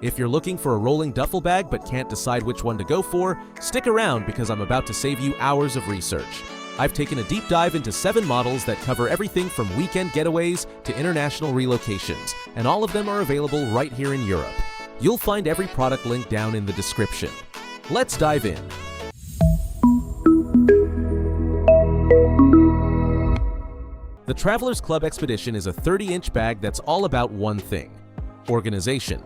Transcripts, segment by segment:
If you're looking for a rolling duffel bag but can't decide which one to go for, stick around because I'm about to save you hours of research. I've taken a deep dive into 7 models that cover everything from weekend getaways to international relocations, and all of them are available right here in Europe. You'll find every product link down in the description. Let's dive in. The Travelers Club Expedition is a 30-inch bag that's all about one thing: organization.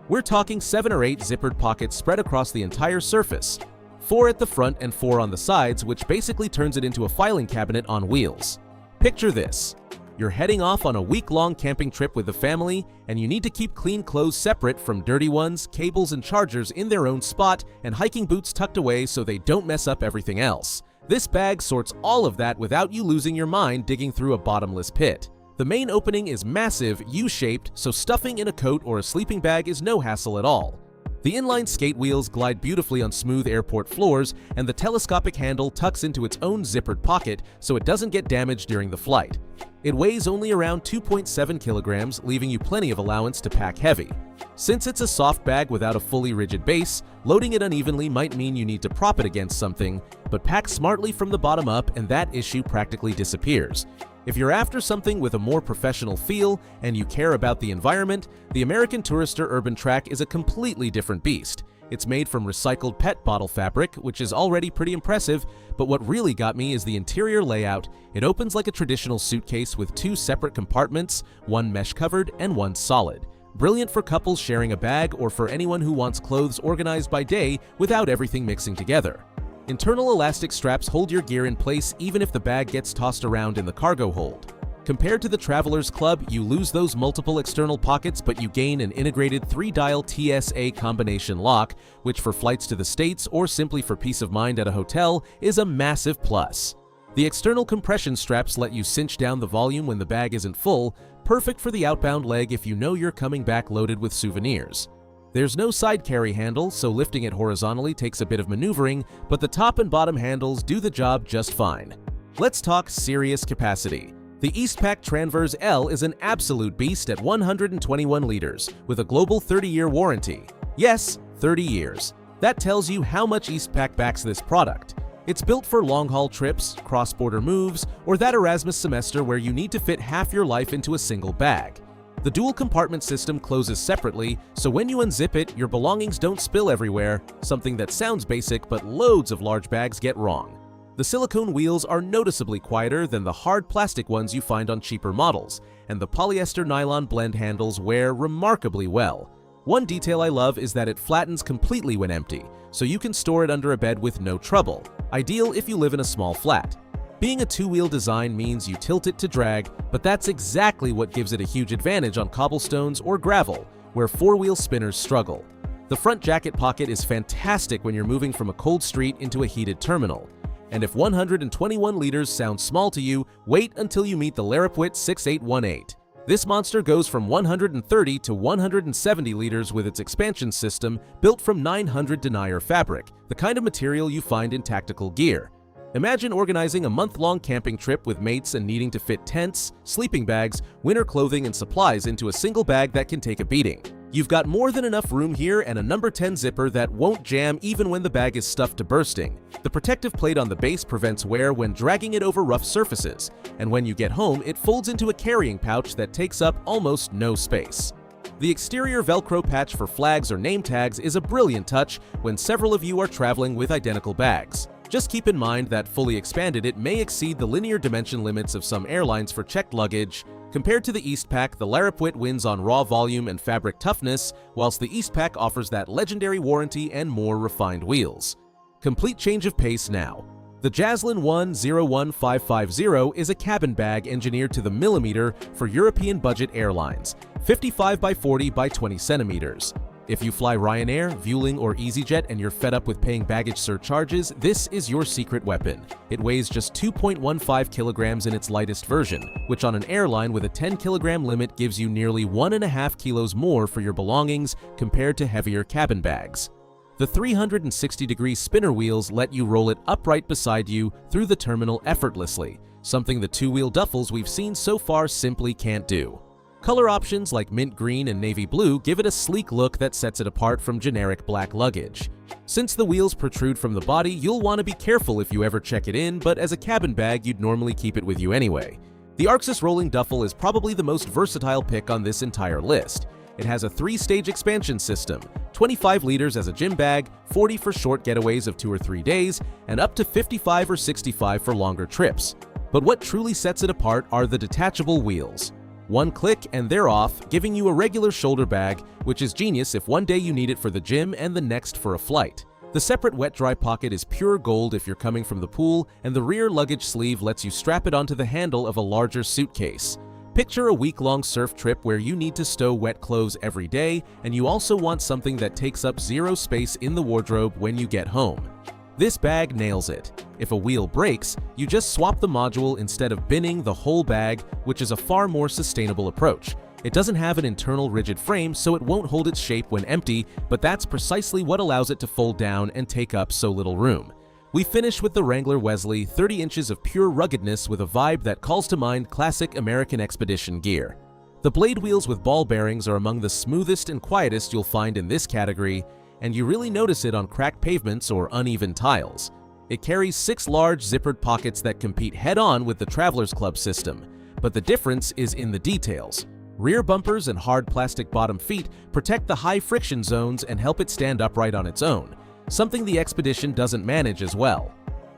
We're talking 7 or 8 zippered pockets spread across the entire surface, 4 at the front and 4 on the sides, which basically turns it into a filing cabinet on wheels. Picture this. You're heading off on a week-long camping trip with the family, and you need to keep clean clothes separate from dirty ones, cables and chargers in their own spot, and hiking boots tucked away so they don't mess up everything else. This bag sorts all of that without you losing your mind digging through a bottomless pit. The main opening is massive, U-shaped, so stuffing in a coat or a sleeping bag is no hassle at all. The inline skate wheels glide beautifully on smooth airport floors, and the telescopic handle tucks into its own zippered pocket so it doesn't get damaged during the flight. It weighs only around 2.7 kilograms, leaving you plenty of allowance to pack heavy. Since it's a soft bag without a fully rigid base, loading it unevenly might mean you need to prop it against something, but pack smartly from the bottom up and that issue practically disappears. If you're after something with a more professional feel and you care about the environment, the American Tourister Urban Track is a completely different beast. It's made from recycled PET bottle fabric, which is already pretty impressive, but what really got me is the interior layout. It opens like a traditional suitcase with 2 separate compartments, one mesh-covered and one solid. Brilliant for couples sharing a bag or for anyone who wants clothes organized by day without everything mixing together. Internal elastic straps hold your gear in place even if the bag gets tossed around in the cargo hold. Compared to the Travelers Club, you lose those multiple external pockets, but you gain an integrated 3-dial TSA combination lock, which for flights to the States or simply for peace of mind at a hotel is a massive plus. The external compression straps let you cinch down the volume when the bag isn't full, perfect for the outbound leg if you know you're coming back loaded with souvenirs. There's no side carry handle, so lifting it horizontally takes a bit of maneuvering, but the top and bottom handles do the job just fine. Let's talk serious capacity. The Eastpak Transverse L is an absolute beast at 121 liters, with a global 30-year warranty. Yes, 30 years. That tells you how much Eastpak backs this product. It's built for long-haul trips, cross-border moves, or that Erasmus semester where you need to fit half your life into a single bag. The dual compartment system closes separately, so when you unzip it, your belongings don't spill everywhere, something that sounds basic but loads of large bags get wrong. The silicone wheels are noticeably quieter than the hard plastic ones you find on cheaper models, and the polyester nylon blend handles wear remarkably well. One detail I love is that it flattens completely when empty, so you can store it under a bed with no trouble, ideal if you live in a small flat. Being a 2-wheel design means you tilt it to drag, but that's exactly what gives it a huge advantage on cobblestones or gravel, where 4-wheel spinners struggle. The front jacket pocket is fantastic when you're moving from a cold street into a heated terminal. And if 121 liters sounds small to you, wait until you meet the Larapwit 6818. This monster goes from 130 to 170 liters with its expansion system built from 900 denier fabric, the kind of material you find in tactical gear. Imagine organizing a month-long camping trip with mates and needing to fit tents, sleeping bags, winter clothing, and supplies into a single bag that can take a beating. You've got more than enough room here and a number 10 zipper that won't jam even when the bag is stuffed to bursting. The protective plate on the base prevents wear when dragging it over rough surfaces, and when you get home, it folds into a carrying pouch that takes up almost no space. The exterior Velcro patch for flags or name tags is a brilliant touch when several of you are traveling with identical bags. Just keep in mind that fully expanded it may exceed the linear dimension limits of some airlines for checked luggage. Compared to the Eastpak, the Larapwit wins on raw volume and fabric toughness, whilst the Eastpak offers that legendary warranty and more refined wheels. Complete change of pace now. The Jaslin 101550 is a cabin bag engineered to the millimeter for European budget airlines, 55 by 40 by 20 centimeters. If you fly Ryanair, Vueling, or EasyJet and you're fed up with paying baggage surcharges, this is your secret weapon. It weighs just 2.15 kilograms in its lightest version, which on an airline with a 10-kilogram limit gives you nearly 1.5 kilos more for your belongings compared to heavier cabin bags. The 360-degree spinner wheels let you roll it upright beside you through the terminal effortlessly, something the 2-wheel duffels we've seen so far simply can't do. Color options like mint green and navy blue give it a sleek look that sets it apart from generic black luggage. Since the wheels protrude from the body, you'll want to be careful if you ever check it in, but as a cabin bag, you'd normally keep it with you anyway. The Arxis Rolling Duffel is probably the most versatile pick on this entire list. It has a 3-stage expansion system, 25 liters as a gym bag, 40 for short getaways of 2 or 3 days, and up to 55 or 65 for longer trips. But what truly sets it apart are the detachable wheels. One click and they're off, giving you a regular shoulder bag, which is genius if one day you need it for the gym and the next for a flight. The separate wet-dry pocket is pure gold if you're coming from the pool, and the rear luggage sleeve lets you strap it onto the handle of a larger suitcase. Picture a week-long surf trip where you need to stow wet clothes every day, and you also want something that takes up zero space in the wardrobe when you get home. This bag nails it. If a wheel breaks, you just swap the module instead of binning the whole bag, which is a far more sustainable approach. It doesn't have an internal rigid frame, so it won't hold its shape when empty, but that's precisely what allows it to fold down and take up so little room. We finish with the Wrangler Wesley, 30 inches of pure ruggedness with a vibe that calls to mind classic American expedition gear. The blade wheels with ball bearings are among the smoothest and quietest you'll find in this category, and you really notice it on cracked pavements or uneven tiles. It carries 6 large zippered pockets that compete head-on with the Travelers Club system, but the difference is in the details. Rear bumpers and hard plastic bottom feet protect the high friction zones and help it stand upright on its own, something the Expedition doesn't manage as well.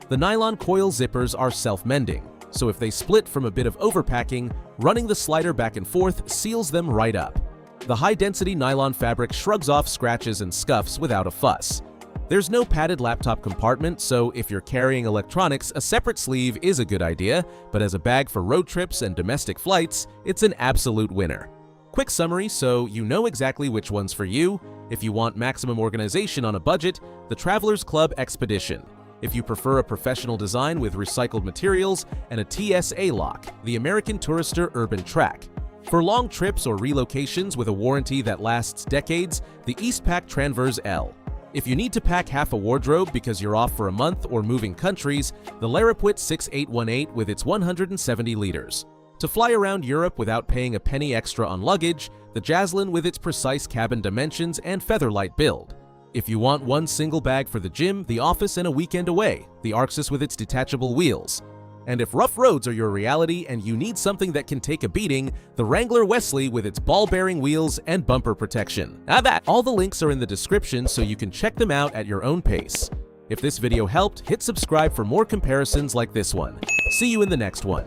The nylon coil zippers are self-mending, so if they split from a bit of overpacking, running the slider back and forth seals them right up. The high-density nylon fabric shrugs off scratches and scuffs without a fuss. There's no padded laptop compartment, so if you're carrying electronics, a separate sleeve is a good idea, but as a bag for road trips and domestic flights, it's an absolute winner. Quick summary so you know exactly which one's for you. If you want maximum organization on a budget, the Travelers Club Expedition. If you prefer a professional design with recycled materials and a TSA lock, the American Tourister Urban Track. For long trips or relocations with a warranty that lasts decades, the Eastpak Transverse L. If you need to pack half a wardrobe because you're off for a month or moving countries, the Larapwit 6818 with its 170 liters. To fly around Europe without paying a penny extra on luggage, the Jaslyn with its precise cabin dimensions and featherlight build. If you want one single bag for the gym, the office, and a weekend away, the Arxis with its detachable wheels. And if rough roads are your reality and you need something that can take a beating, the Wrangler Wesley with its ball-bearing wheels and bumper protection. All the links are in the description so you can check them out at your own pace. If this video helped, hit subscribe for more comparisons like this one. See you in the next one.